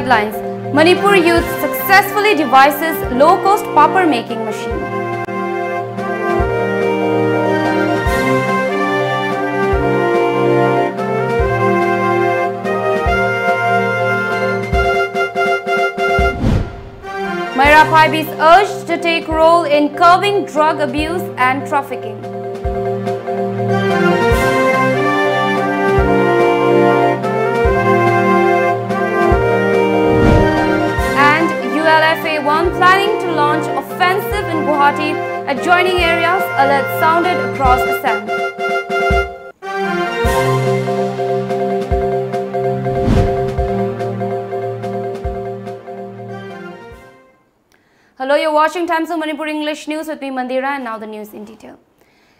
headlines. Manipur youth successfully devises low-cost paper making machine. Myra Paibi is urged to take role in curbing drug abuse and trafficking. ULFA-1 planning to launch offensive in Guwahati, adjoining areas, alert sounded across Assam. Hello, you're watching Times of Manipur English News with me, Mandira, and now the news in detail.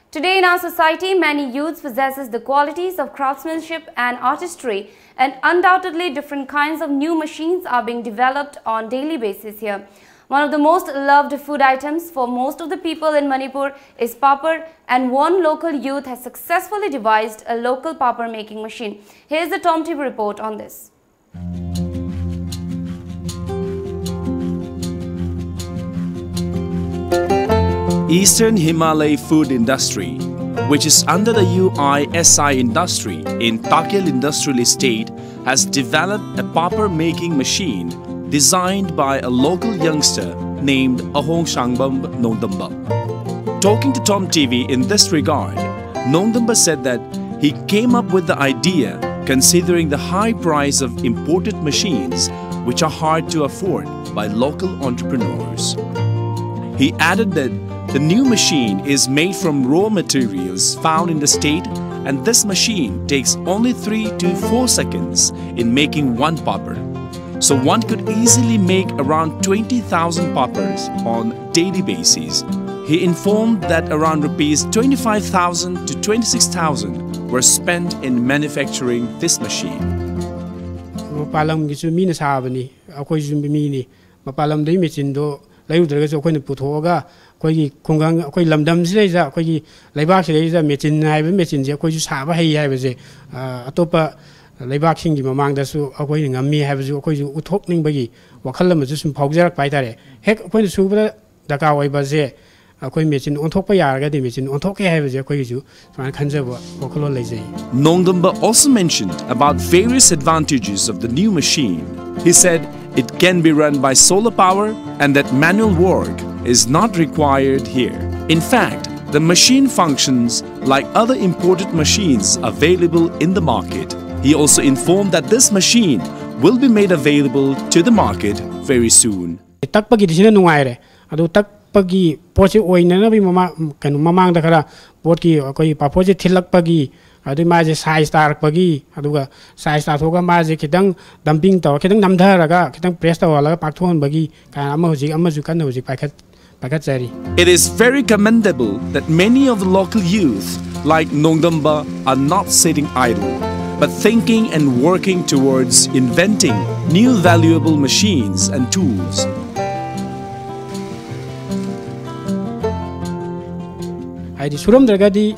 Today in our society, many youths possesses the qualities of craftsmanship and artistry, and undoubtedly different kinds of new machines are being developed on daily basis here. One of the most loved food items for most of the people in Manipur is papad, and one local youth has successfully devised a local papad making machine. Here's the Tom TV report on this. Eastern Himalaya Food Industry, which is under the UISI industry in Takel Industrial Estate, has developed a paper making machine designed by a local youngster named Ahong Shangbam Nongdamba. Talking to Tom TV in this regard, Nongdamba said that he came up with the idea considering the high price of imported machines which are hard to afford by local entrepreneurs. He added that the new machine is made from raw materials found in the state, and this machine takes only 3 to 4 seconds in making one papad. So one could easily make around 20,000 papads on daily basis. He informed that around rupees 25,000 to 26,000 were spent in manufacturing this machine. Koi kungang koi lamdam sileja koi laibak sileja mechin haiba mechin je koi saba hei haiba je atopa laibak singi mamang da su akoi ngammi haiba ju koi ju uthok ning bagi wakhal ma ju sum phaujarak pai tare hek koi su ba daka oi ba je akoi mechin onthok pa yar ga de mechin onthok ke haiba je koi ju man khanjaba wakhalo lejai. Nongdamba also mentioned about various advantages of the new machine. He said it can be run by solar power and that manual work is not required here. In fact, the machine functions like other imported machines available in the market. He also informed that this machine will be made available to the market very soon. Takpagi disina nungaire adu takpagi poche oina na bi mama kanu mamang da kara potki koi papoje thilakpagi adu maje size tar pagi aduga size ta thoga maje kitang dumping to kitang namdharaga kitang press ta wala pakthon bagi ka ama hoji ama ju kan hoji pakhat. It is very commendable that many of the local youth like Nongdamba are not sitting idle, but thinking and working towards inventing new valuable machines and tools. I suram dragadi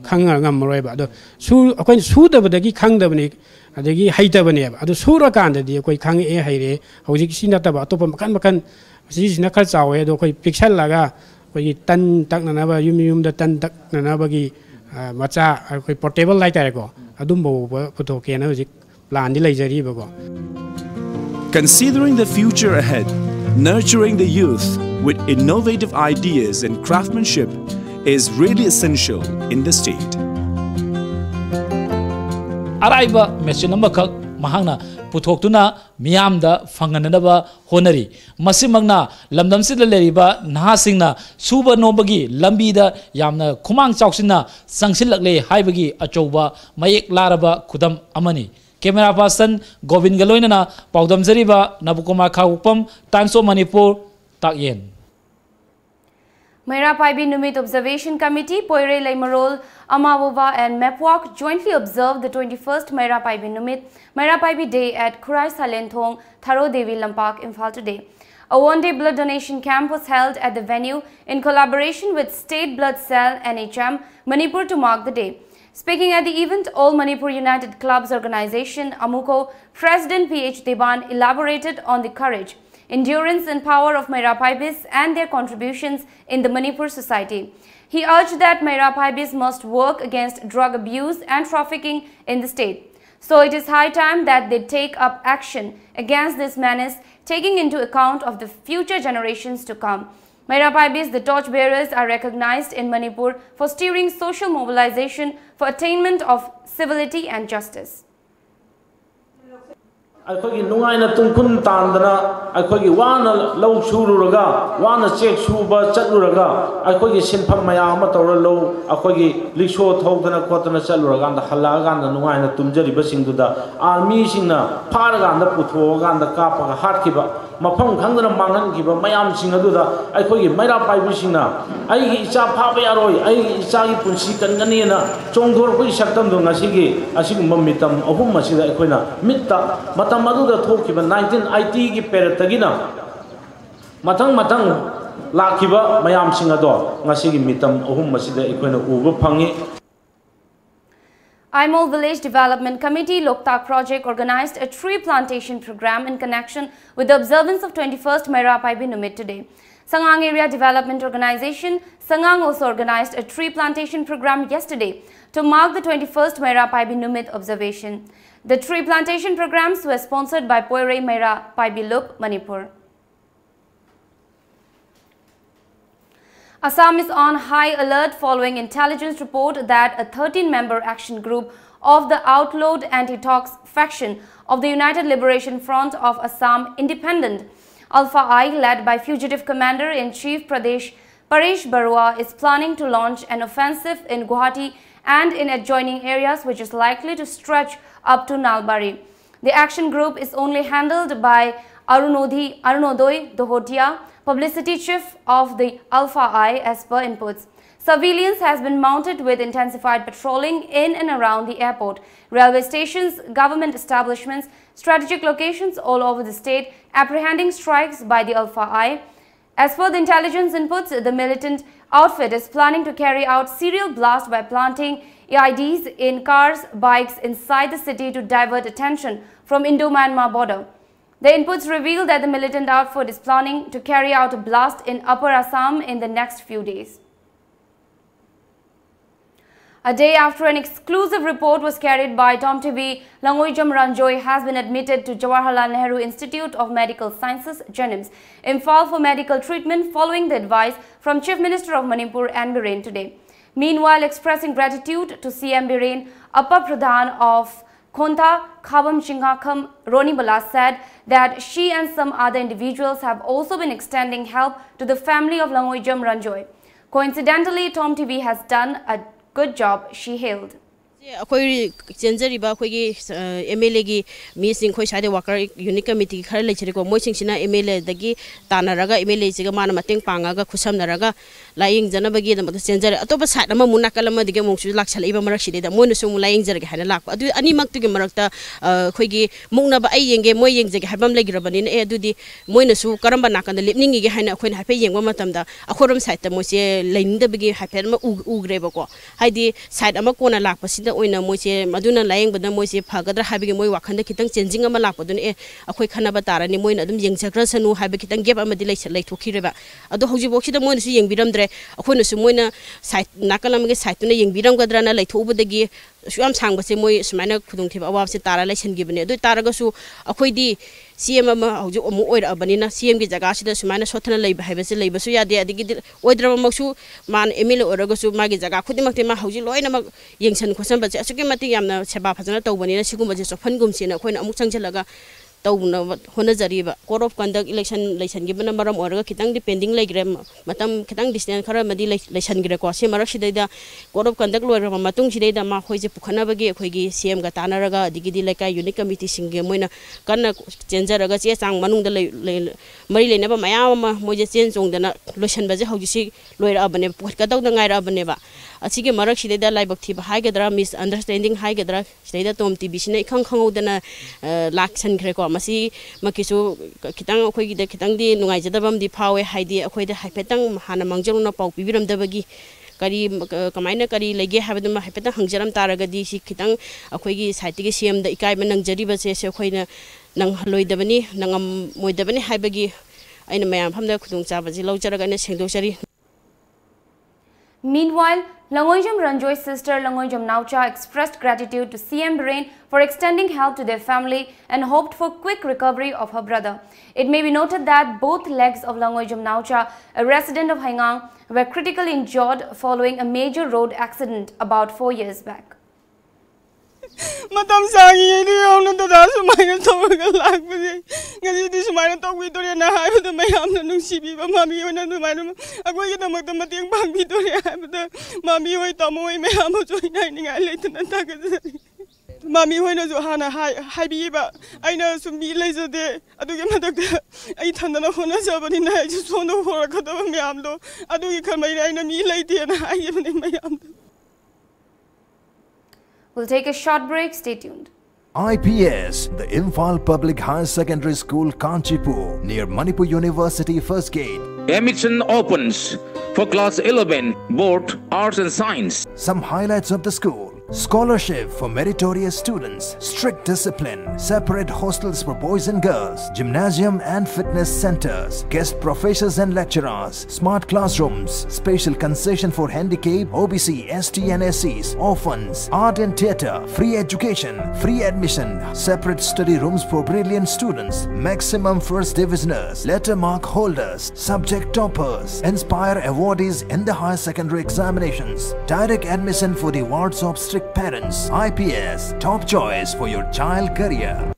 khangam roiba do su akoi su da badagi khang da bani adagi haita bani adu sura kan da di akoi khang e haire hojik sinata ba to makan This is not a way to pixel laga, where you tan tak nanaba, yum the tan tak nanabagi, macha, portable light ago, Adumbo, Potokana, plan the Considering the future ahead, nurturing the youth with innovative ideas and craftsmanship is really essential in the state. Araiba, Messinamaka, Mahana. Puthokuna miyamda fanganaba honari masimagna lamdamsida leriba nahasingna suba nobagi lambida yamna khumang chauksina sangsilakle haibagi achoba mayek laraba kudam amani camera person Govind Galoinana paudam jariba Nabukumar Khawupam Times of Manipur Takyen. Myra Paibi Numit Observation Committee, Poire Laimarol, Amawova and Mepwak jointly observed the 21st Myra Paibi Numit, Myra Paibi Day at Kurai Salenthong, Tharo Devi Lampak, Imphal today. A one-day blood donation camp was held at the venue in collaboration with State Blood Cell NHM, Manipur to mark the day. Speaking at the event, All Manipur United Clubs Organization (AMUCO) President PH Deban elaborated on the courage, endurance and power of Maira Paibis and their contributions in the Manipur society. He urged that Maira Paibis must work against drug abuse and trafficking in the state. So it is high time that they take up action against this menace, taking into account of the future generations to come. Maira Paibis, the torchbearers, are recognized in Manipur for steering social mobilization for attainment of civility and justice. अखोगी नुंगाइना तुंखुन तांदना अखोगी वाना लौ सुरुरगा वाना check सुबा चलुरगा अखोगी सिनफम मयाम तौर लौ अखोगी लिक्सो थौदना खोतना चलुरगा हल्लागा नुंगाइना तुमजरिबा सिंगदुदा army सिंगना फारगा पुथोगा कापगा हाटखिबा मफम खंगना मांगनखिबा मयाम सिंगदुदा अखोगी मैरा पाइबिसिंगना आइगी इचा फाबा यारोय आइगी इचागी पुंसी कनगनीना चोंगथोरपै सक्तमदो ngasiगी असिगुम मितम अहुम मसिदा अखोइना मित्ता मतम अदुदा थोकिबा 1980 की पेरतगिना मतंग लाखिबा मयाम सिंगदो ngasiगी मितम अहुम मसिदा अखोइना उबा fungi. Aimol Village Development Committee Loktak Project organized a tree plantation program in connection with the observance of 21st Maira Paibi Numit today. Sangang Area Development Organization, Sangang also organized a tree plantation program yesterday to mark the 21st Maira Paibi Numit observation. The tree plantation programs were sponsored by Poire Maira Paibi Lup, Manipur. Assam is on high alert following intelligence report that a 13-member action group of the outlawed anti-tox faction of the United Liberation Front of Assam Independent, Alpha I, led by fugitive Commander-in-Chief Paresh Barua, is planning to launch an offensive in Guwahati and in adjoining areas which is likely to stretch up to Nalbari. The action group is only handled by Arunodoy Dohotia, publicity chief of the Alpha I, as per inputs. Surveillance has been mounted with intensified patrolling in and around the airport, railway stations, government establishments, strategic locations all over the state, apprehending strikes by the Alpha I. As per the intelligence inputs, the militant outfit is planning to carry out serial blast by planting AIDs in cars, bikes inside the city to divert attention from Indo-Myanmar border. The inputs reveal that the militant outfit is planning to carry out a blast in Upper Assam in the next few days. A day after an exclusive report was carried by TomTV, Langoijam Ranjoy has been admitted to Jawaharlal Nehru Institute of Medical Sciences, JANIMS, Imphal for medical treatment following the advice from Chief Minister of Manipur and Biren today. Meanwhile, expressing gratitude to CM Biren, Upper Pradhan of Khonta Khabam Chingakham Ronibala said that she and some other individuals have also been extending help to the family of Langoijam Ranjoy. Coincidentally, TomTV has done a good job, she hailed. अखोई चेंजरीबा अखोई MLA की मीसिंग खोई side worker unit committee खर लेछरेको मोइसिंगसिना MLA दगी तानारगा MLA सिगा माना मतेंग पांगागा खुसमनरगा lying जनबगी दमत changer अतोबा side अमा मुनाकल अमा दिगे मोंगसु लाक्सलइबा मरक सिदेदा मोइनसु मुलाइंग जरगे हाना लाक अदु अनिमक्तुगे मरकता अखोईगी मोंगनाबा आई येंगे मोय येंगजेगे हाबम लेगिरबनिन ए अदुदि मोइनसु करमबा नाकन लेपनिंगिगे हाना अखोइन हाफे येंगबा मतमदा अखोरम साइड मोइसे लेनिंदबगी हाफे अमा उग्रेबको हाइदि साइड अमा कोना लाकपसिदा ओइना मोइसे मदुना लायंगबदा मोइसे फागदरा हाबिगे मोइ वाखनदा खितंग चेंजिंग अमा लाकपदुन ए अखोइ खनाबा तारानि मोइना अदुम येंगजग्रसनु हाबे खितंग गेप अमदि लैथोखिरेबा अदु हौजिबोक्सिदा मोइनसु येंबिरमद्रे अखोइनसु मोइना साइड नाकलमगे साइडतुना येंबिरमगद्राना लैथोबदगी सुयाम सांगबसे मोइ सुमाइना खुदुंथिबा अवाबसे तारा लैसनगिबने अदु तारागसु अखोइदि सीएम अमा हौजि अमु ओइरअबनिना सीएम गी जगासिदा सुमाइना सोथना लैबा हाइबसे लैबसु यादे अदिगि ओइद्रबमक्सु मान एमएलए ओरगसु मागी जगा खुदिमक्ते मा हौजि लोइनमक येंसन खोसनबसे असुके मति यामना सेबा फजना तौबनिना सिगुमबसे सोफनगुमसिना अखोइना अमुक चंगजलगा तौना होनजरीबा कोड ऑफ कंडक्ट इलेक्शन लैसनगिबना मरम ओरगा खितंग डिपेंडिंग लैग्रे मतम खितंग डिस्टेंस खरा मदि लैसनगिरे को से मरक सिदैदा कोड ऑफ कंडक्ट लोइरबा मतुंग सिदैदा मा होइजे पुखनाबगे अखोइगी सीएम गा तानारगा दिगिदि लेका यूनिट कमिटी सिंगे मोइना कन्ना चेंजरगा चे चांग मनुंग मरी लेनबा मयाम मोइजे चेन चोंगदना लोइसनबजे हौजिसि लोइरअबने पुखदौदा गाइरअबनेबा असिगे मरक सिदैदा लाइबक थिबा हाइगदरा मिस अंडरस्टैंडिंग हाइगदरा सिदैदा टॉम टीवी सिने इखंग खंगौदना लाक्सन खरेको मसी मकिसु खितंग अखोइगिदा खितंगदि नुंगाइजदबमदि फावे हाइदि अखोइदा हाइफेतंग हाना मंगजरुना पाउ पिबिरमदबगी kari kamaina kari lege habaduma hapeta hangjaram taragadi si khitang akhoigi saiti gi CM da ikai ba nangjari ba se khoina nang loidabani nangam moidabani haibagi aina mayam phamda khudung chabaji lawjaraga ne sengdokjari. Meanwhile, Langoijam Ranjoy's sister Langoijam Naucha expressed gratitude to CM Brain for extending help to their family and hoped for quick recovery of her brother. It may be noted that both legs of Langoijam Naucha, a resident of Haingang, were critically injured following a major road accident about 4 years back. Matam sangi ini orang tu dah semuanya tahu kelak beri. Ngaji di semuanya tahu itu dia nak hai betul mayam nung sibi, mami orang tu mana aku kita makan mati yang bang itu dia betul. Mami orang tamu orang mayam tu ini ni ngalai tu nanti kerja. Mami orang tu hana hai biba, aina sumbi lagi jadi. Aduh kita tak ai thanda na hona sahaja ni naik sesuatu orang kata mayam tu. Aduh kita mai aina mi lagi dia na hai ni mayam tu. We'll take a short break. Stay tuned. IPS, the Imphal Public Higher Secondary School, Kanchipur, near Manipur University First Gate. Admission opens for class 11, both arts and science. Some highlights of the school: scholarship for meritorious students, strict discipline, separate hostels for boys and girls, gymnasium and fitness centers, guest professors and lecturers, smart classrooms, special concession for handicapped, OBC, ST and SCs, orphans, art and theatre, free education, free admission, separate study rooms for brilliant students, maximum first divisioners, letter mark holders, subject toppers, inspire awardees in the higher secondary examinations, direct admission for the wards of strict parents. IPS, top choice for your child career.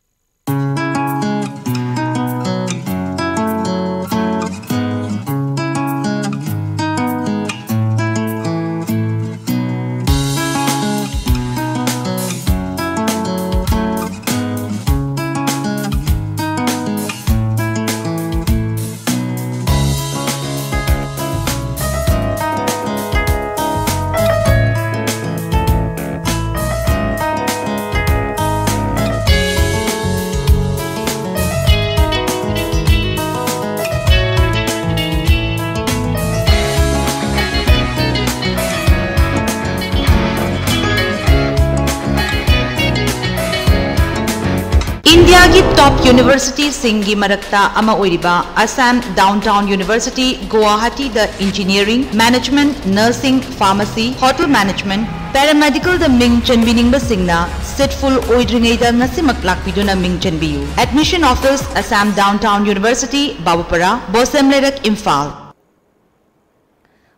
India की top university सिंगी मरक्ता अमा ओरिबा Assam Downtown University Guwahati the engineering, management, nursing, pharmacy, hotel management, paramedical the Ming Chanbining Basingna sitful oidringai the nasimak lakpiduna Ming Chanbiyu. Admission office Assam Downtown University Babupara Bosemlerek Imphal.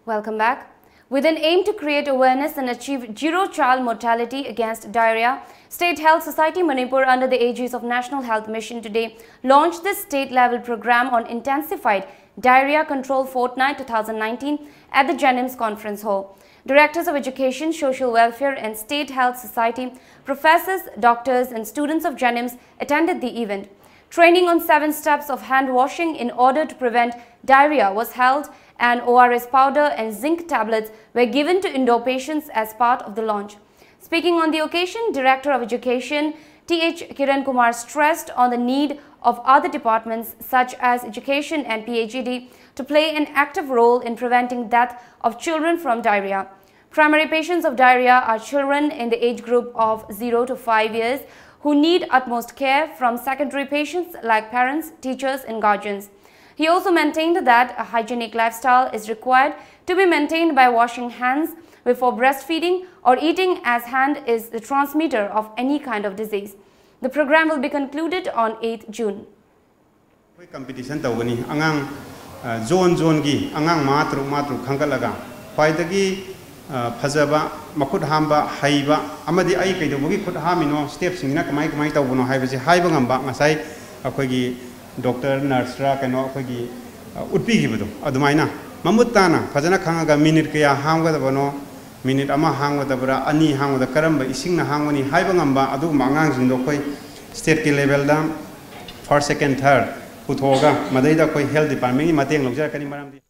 Welcome back. With an aim to create awareness and achieve zero child mortality against diarrhea, State Health Society Manipur, under the aegis of National Health Mission, today launched this state-level program on intensified diarrhea control fortnight 2019 at the Jenims Conference Hall. Directors of Education, Social Welfare and State Health Society, professors, doctors and students of Jenims attended the event. Training on 7 steps of hand washing in order to prevent diarrhea was held, and ORS powder and zinc tablets were given to indoor patients as part of the launch. Speaking on the occasion, Director of Education T.H. Kiran Kumar stressed on the need of other departments such as Education and PHED to play an active role in preventing death of children from diarrhea. Primary patients of diarrhea are children in the age group of 0 to 5 years who need utmost care from secondary patients like parents, teachers and guardians. He also maintained that a hygienic lifestyle is required to be maintained by washing hands before breastfeeding or eating, as hand is the transmitter of any kind of disease. The program will be concluded on 8th June. Competition tawani angang zone gi angang matru khangalaga paidagi phajaba makut hamba haiba amadi ai kaidobugi khut hamino steps singina kamai tawbono haibase haiba ngamba ngasai akoigi doctor nurse ra kano akoigi utpi gibado adumaina mamutana fajana khangaga minute kaya hamga dabano minute ama hangwa dabra ani hangwa da karamba isingna hangwani haiba ngamba adu mangang jingdo koi state ki level da first second third puthoga madaida koi health department ni mateng logja kani maramdi.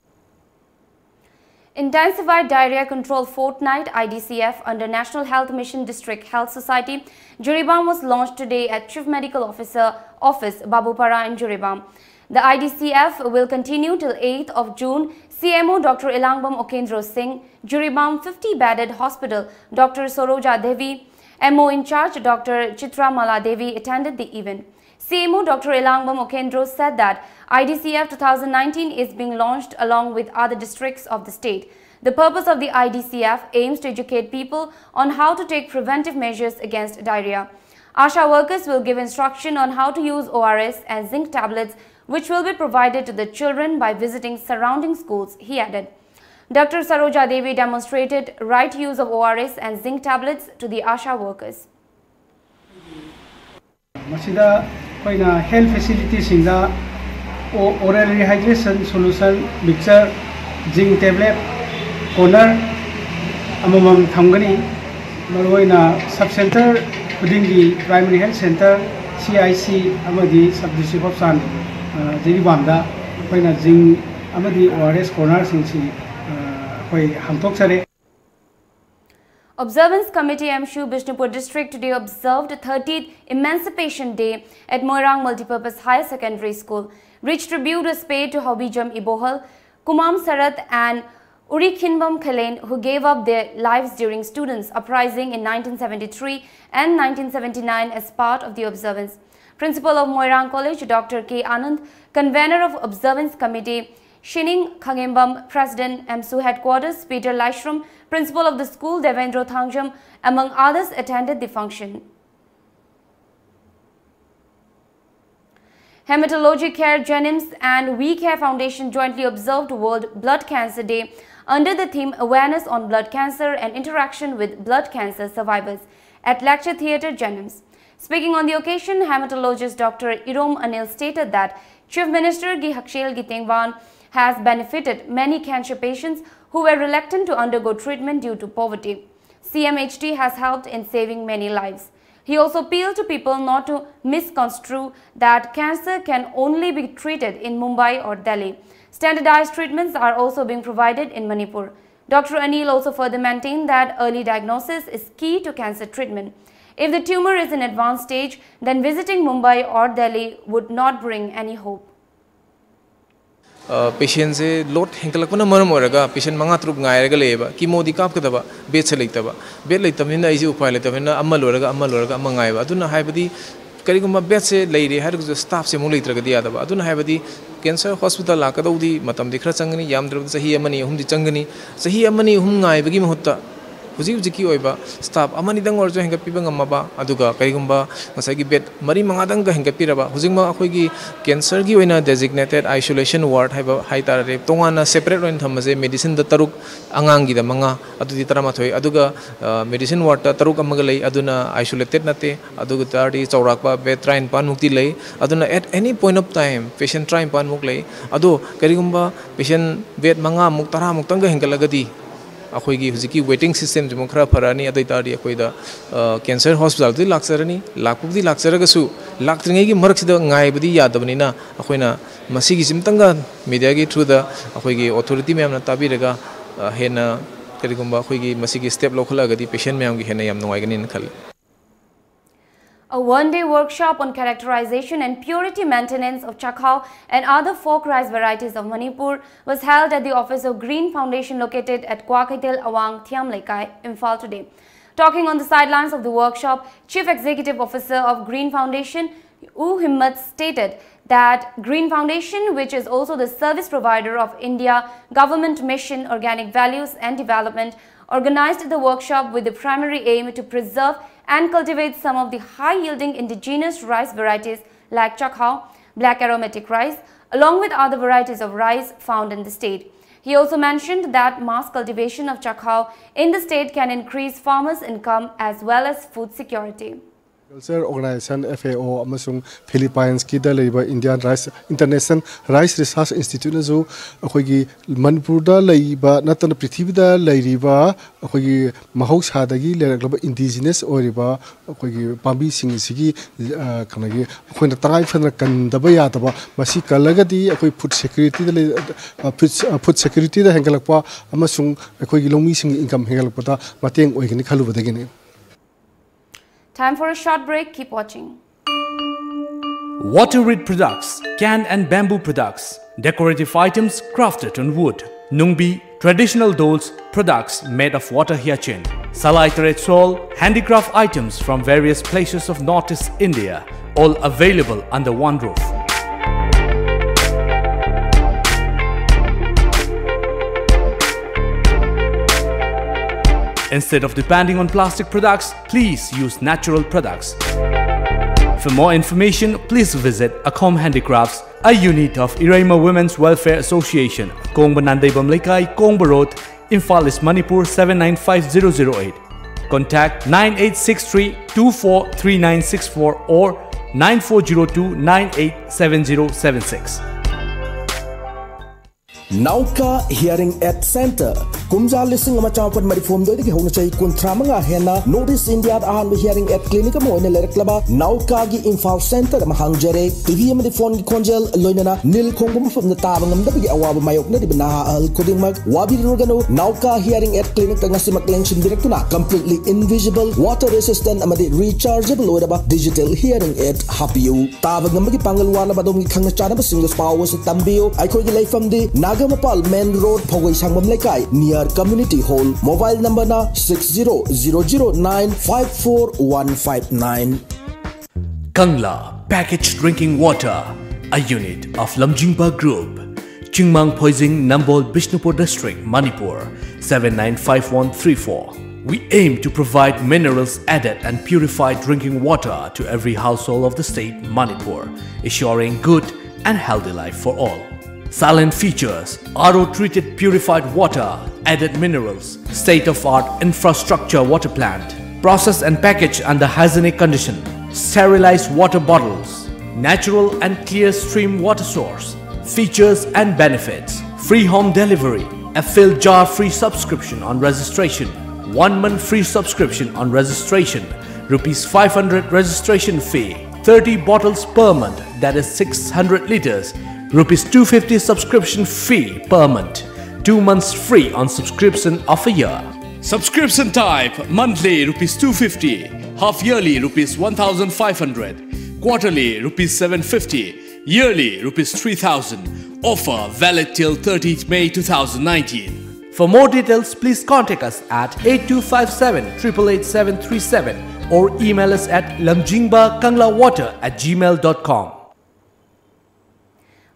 Intensified Diarrhea Control Fortnight IDCF under National Health Mission District Health Society, Juribam was launched today at Chief Medical Officer Office, Babupara in Juribam. The IDCF will continue till 8th of June. CMO Dr. Ilangbam Okendro Singh, Juribam 50-bedded hospital Dr. Saroja Devi, MO in charge Dr. Chitra Mala Devi attended the event. CMO Dr. Ilangbam Okendro said that IDCF 2019 is being launched along with other districts of the state. The purpose of the IDCF aims to educate people on how to take preventive measures against diarrhea. ASHA workers will give instruction on how to use ORS and zinc tablets, which will be provided to the children by visiting surrounding schools, he added. Dr. Saroja Devi demonstrated right use of ORS and zinc tablets to the ASHA workers. Health facilities in the oral rehydration solution mixture, zinc tablet, corner, among Tangani, Marwina sub-center, Pudingi primary health center, CIC, Amadi sub-district of San, Jiribanda, Pina zinc, Amadi ORS corner, Sinci, Hamtoksare. Observance Committee MSHU Bishnupur District today observed 30th Emancipation Day at Moirang Multipurpose Higher Secondary School. Rich tribute was paid to Hobijam Ibohal, Kumam Sarat and Urikhinbam Khalen, who gave up their lives during students' uprising in 1973 and 1979 as part of the observance. Principal of Moirang College, Dr. K. Anand, convener of Observance Committee, Shining Khangembam, President, MSU Headquarters, Peter Laishram, Principal of the school, Devendra Thangjam, among others, attended the function. Hematology Care Jenims and We Care Foundation jointly observed World Blood Cancer Day under the theme Awareness on Blood Cancer and Interaction with Blood Cancer Survivors at Lecture Theatre Jenims. Speaking on the occasion, hematologist Dr. Irom Anil stated that Chief Minister Gi Hakshel Gitengwan has benefited many cancer patients who were reluctant to undergo treatment due to poverty. CMHT has helped in saving many lives. He also appealed to people not to misconstrue that cancer can only be treated in Mumbai or Delhi. Standardized treatments are also being provided in Manipur. Dr. Anil also further maintained that early diagnosis is key to cancer treatment. If the tumor is in advanced stage, then visiting Mumbai or Delhi would not bring any hope. Patients lot henkalakuna maram oraga patient manga trup ngairaga leba chemo di kap kadaba bed se leitaba bed leitamina isi upai leitamina amma loraga amma ngaiba aduna haibadi kariguma bed se leire hairu staff se mo leitraga di adaba aduna haibadi cancer hospital la kadawdi matam di khra changani yamdra sahi amani hum di changani sahi amani hum ngaibagi mahutta Hujiki oiba staff amani dang orjo henga piba ngamaba aduga karigumba masagi bed mari mangadang ga henga piraba hujingma akhoi cancer gi oina designated isolation ward haiba haitare tongana separate oin thamaje medicine da taruk angang gi da manga adudi tarama thoi aduga medicine ward ta taruk amaga lei aduna isolated nate aduga tardi chaurakpa bed train pan mukti lei aduna at any point of time patient train pan muk lei adu karigumba patient bed manga muk tara muk tang ga henga lagadi अखोगी हुजिकी waiting system जम खरा फरानी अदै तारी अखोइदा cancer hospital दि लाक्सरनी लाकपुदी लाक्सरगसु लाक्त्रिङै गी मरक्सिदा ngaibadi yadabnina अखोइना मसिगी सिमतंगा मीडिया गी थ्रू द अखोगी अथॉरिटी मैमना ताबिरगा हेना करिगुम्बा अखोगी मसिगी स्टेप लोखलागदी पेशेंट मैम गी हेना याम नवाइगनि खल A one-day workshop on characterization and purity maintenance of chakhao and other folk rice varieties of Manipur was held at the office of Green Foundation located at Kwakaitel Awang, Thiam Laikai, Imphal today. Talking on the sidelines of the workshop, Chief Executive Officer of Green Foundation, U Himmat, stated that Green Foundation, which is also the service provider of India Government Mission Organic Values and Development, organized the workshop with the primary aim to preserve and cultivate some of the high-yielding indigenous rice varieties like chakhao, black aromatic rice, along with other varieties of rice found in the state. He also mentioned that mass cultivation of chakhao in the state can increase farmers' income as well as food security. Agriculture Organization FAO amasung Philippines ki da leiba Indian Rice International Rice Research Institute na jo akhoigi Manipur da leiba natana prithvi da leiriba akhoigi mahausa dagi leraklaba indigenous oriba akhoigi pambi sing sigi kanagi akhoina tangai phana kandaba yadaba masi kalagadi akhoi food security da food security da hengalakpa amasung akhoigi longmi sing income hengalakpa da mateng oigini khalubadagini. Time for a short break. Keep watching. Water Reed products, canned and bamboo products, decorative items crafted on wood, nungbi, traditional dolls, products made of water hyacinth, salai teretsuol, handicraft items from various places of Northeast India, all available under one roof. Instead of depending on plastic products, please use natural products. For more information, please visit Akom Handicrafts, a unit of Iraima Women's Welfare Association, Kongba Nandaibam Lekai, Kongba Road, Imphal East, Manipur 795008. Contact 9863-243964 or 9402-987076. Nauka Hearing Aid Center. Kumja lising amachapad marifom do digi hona chai kuntramanga hena Northeast India ahan hearing aid clinic mo ne lereklaba Nauka gi Imphal Center mahangjare TV amadi phone gi konjel loinana nil khongum fum na tabangam da gi awaba mayok na dibna al kodingmag wabi rogano Nauka Hearing Aid Clinic ngasimak lensin direktuna completely invisible water resistant amadi rechargeable oraba digital hearing aid hapiu tabangam gi pangalwana badom gi khangna chana ba single powers tambio ai khoi gi leifam di Nagamapal Main Road Phogoi Sangmam Lekai near Community Hall. Mobile number na 6009544159. Kangla Packaged Drinking Water, a unit of Lamjingba Group, Chingmang Poising Nambol Bishnupur District, Manipur 795134. We aim to provide minerals added and purified drinking water to every household of the state Manipur, ensuring good and healthy life for all. Silent features, RO-treated purified water, added minerals, state-of-art infrastructure water plant, processed and packaged under hygienic condition, sterilized water bottles, natural and clear stream water source, features and benefits, free home delivery, a filled jar free subscription on registration, 1 month free subscription on registration, Rs 500 registration fee, 30 bottles per month, that is 600 liters, Rs 250 subscription fee per month, 2 months free on subscription of a year. Subscription type monthly Rs 250, half yearly Rs 1500, quarterly Rs 750, yearly Rs 3000. Offer valid till 30th May 2019. For more details, please contact us at 8257 888737 or email us at lamjingbakanglawwater@gmail.com.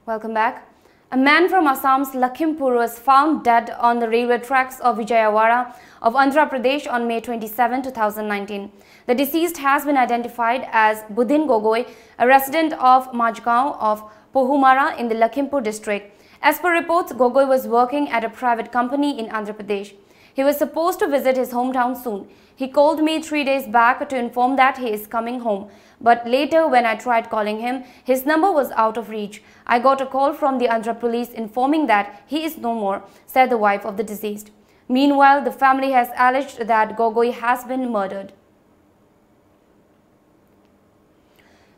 Welcome back. A man from Assam's Lakhimpur was found dead on the railway tracks of Vijayawada of Andhra Pradesh on May 27, 2019. The deceased has been identified as Budin Gogoi, a resident of Majgaon of Pohumara in the Lakhimpur district. As per reports, Gogoi was working at a private company in Andhra Pradesh. He was supposed to visit his hometown soon. He called me 3 days back to inform that he is coming home. But later, when I tried calling him, his number was out of reach. I got a call from the Andhra police informing that he is no more, said the wife of the deceased. Meanwhile, the family has alleged that Gogoi has been murdered.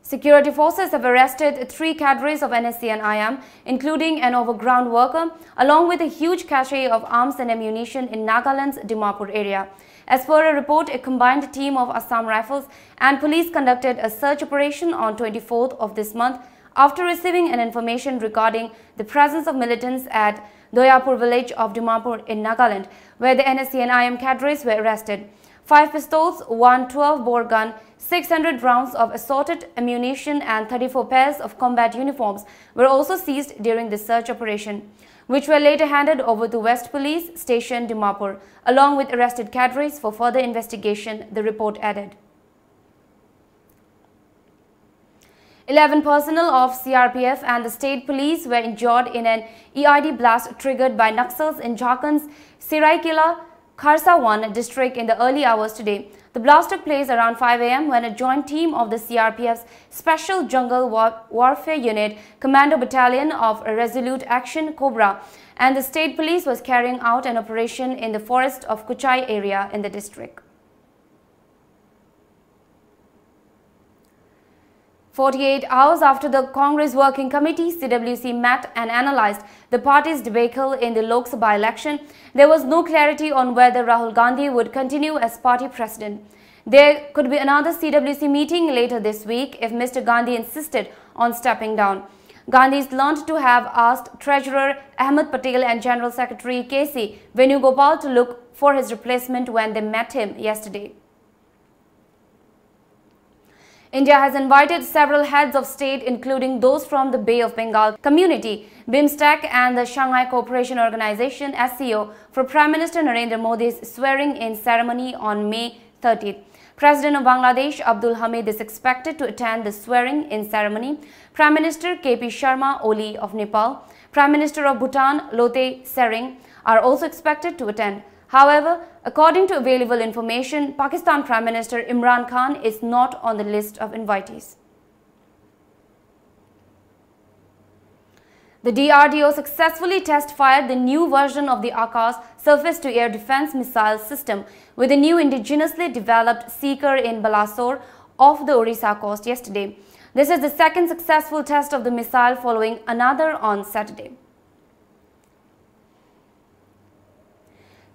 Security forces have arrested 3 cadres of NSC and IAM, including an overground worker, along with a huge cache of arms and ammunition in Nagaland's Dimapur area. As per a report, a combined team of Assam Rifles and police conducted a search operation on 24th of this month after receiving an information regarding the presence of militants at Doyapur village of Dimapur in Nagaland, where the NSC and IAM cadres were arrested. 5 pistols, 1 12-bore gun, 600 rounds of assorted ammunition and 34 pairs of combat uniforms were also seized during the search operation, which were later handed over to West Police Station Dimapur, along with arrested cadres for further investigation, the report added. 11 personnel of CRPF and the state police were injured in an EID blast triggered by Naxals in Jharkhand's Siraikela Kharsawan district in the early hours today. The blast took place around 5 a.m. when a joint team of the CRPF's Special Jungle Warfare Unit, Commando Battalion of Resolute Action Cobra, and the state police was carrying out an operation in the forest of Kuchai area in the district. 48 hours after the Congress Working Committee (CWC) met and analyzed the party's debacle in the Lok Sabha election, there was no clarity on whether Rahul Gandhi would continue as party president. There could be another CWC meeting later this week if Mr. Gandhi insisted on stepping down. Gandhi is learnt to have asked Treasurer Ahmed Patel and General Secretary KC Venugopal to look for his replacement when they met him yesterday. India has invited several heads of state, including those from the Bay of Bengal community, BIMSTEC and the Shanghai Cooperation Organization SCO, for Prime Minister Narendra Modi's swearing-in ceremony on May 30th. President of Bangladesh Abdul Hamid is expected to attend the swearing-in ceremony. Prime Minister KP Sharma Oli of Nepal, Prime Minister of Bhutan Lothe Tshering are also expected to attend. However, according to available information, Pakistan Prime Minister Imran Khan is not on the list of invitees. The DRDO successfully test-fired the new version of the Akash surface-to-air defense missile system with a new indigenously developed seeker in Balasore off the Orissa coast yesterday. This is the second successful test of the missile following another on Saturday.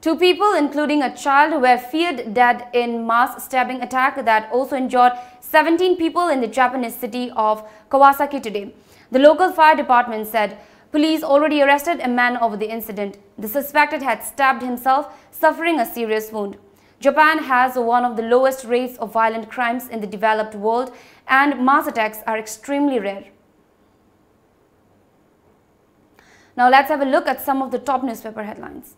2 people, including a child, were feared dead in mass stabbing attack that also injured 17 people in the Japanese city of Kawasaki today. The local fire department said police already arrested a man over the incident. The suspected had stabbed himself, suffering a serious wound. Japan has one of the lowest rates of violent crimes in the developed world, and mass attacks are extremely rare. Now let's have a look at some of the top newspaper headlines.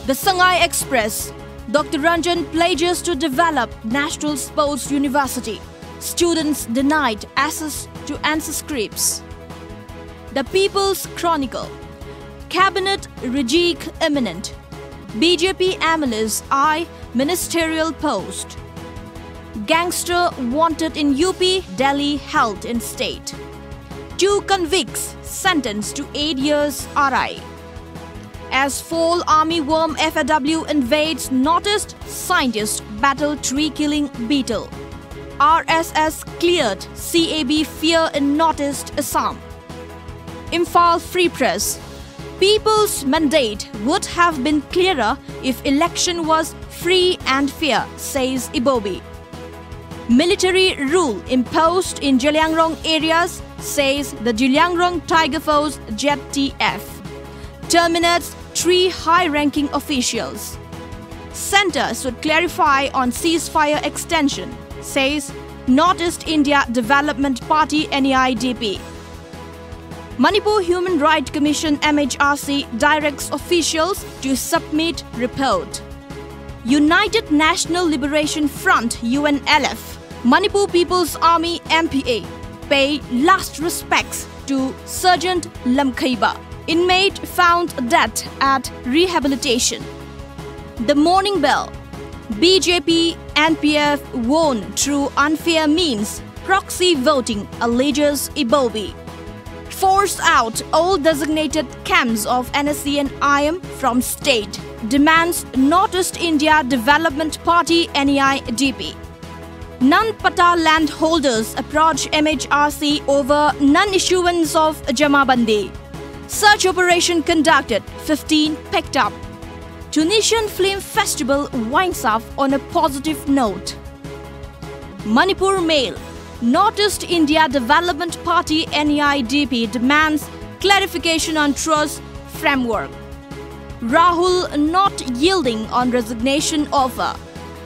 The Shanghai Express. Dr. Ranjan pledges to develop National Sports University. Students denied access to answer scripts. The People's Chronicle. Cabinet Rejig imminent. BJP MLAs eye ministerial post. Gangster wanted in UP, Delhi held in state. 2 convicts sentenced to 8 years RI. As fall army worm FAW invades Northeast, scientists battle tree-killing beetle. RSS cleared CAB fear in Northeast Assam. Imphal Free Press. People's mandate would have been clearer if election was free and fair, says Ibobi. Military rule imposed in Zhejiang areas, says the Zhejiang Tiger Force ZTF. Terminates 3 high-ranking officials. Centre should clarify on ceasefire extension, says Northeast India Development Party NEIDP. Manipur Human Rights Commission MHRC directs officials to submit report. United National Liberation Front UNLF, Manipur People's Army MPA pay last respects to Sergeant Lamkhaiba. Inmate found dead at rehabilitation. The Morning Bell. BJP NPF won through unfair means. Proxy voting alleges Ibobi. Force out all designated camps of NSC and IM from state. Demands Northeast India Development Party NEIDP. Non-Pata landholders approach MHRC over non-issuance of Jamabandi. Search operation conducted, 15 picked up. Tunisian Film Festival winds up on a positive note. Manipur Mail. Northeast India Development Party NEIDP demands clarification on trust framework. Rahul not yielding on resignation offer.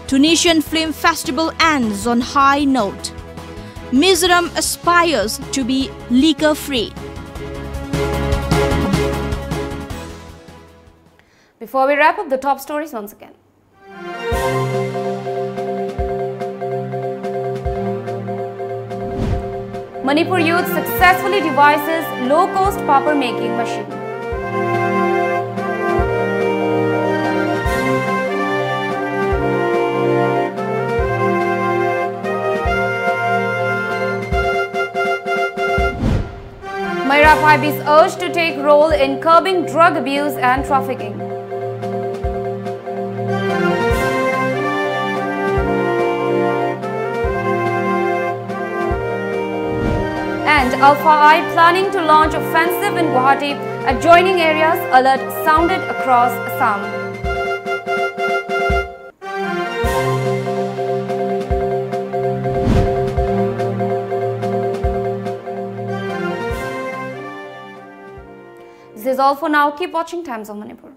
Tunisian Film Festival ends on high note. Mizoram aspires to be liquor-free. Before we wrap up the top stories once again. Manipur youth successfully devises low-cost paper making machine. Maira Pipe is urged to take role in curbing drug abuse and trafficking. And Alpha I planning to launch offensive in Guwahati. Adjoining areas alert sounded across Assam. is all for now. Keep watching Times of Manipur.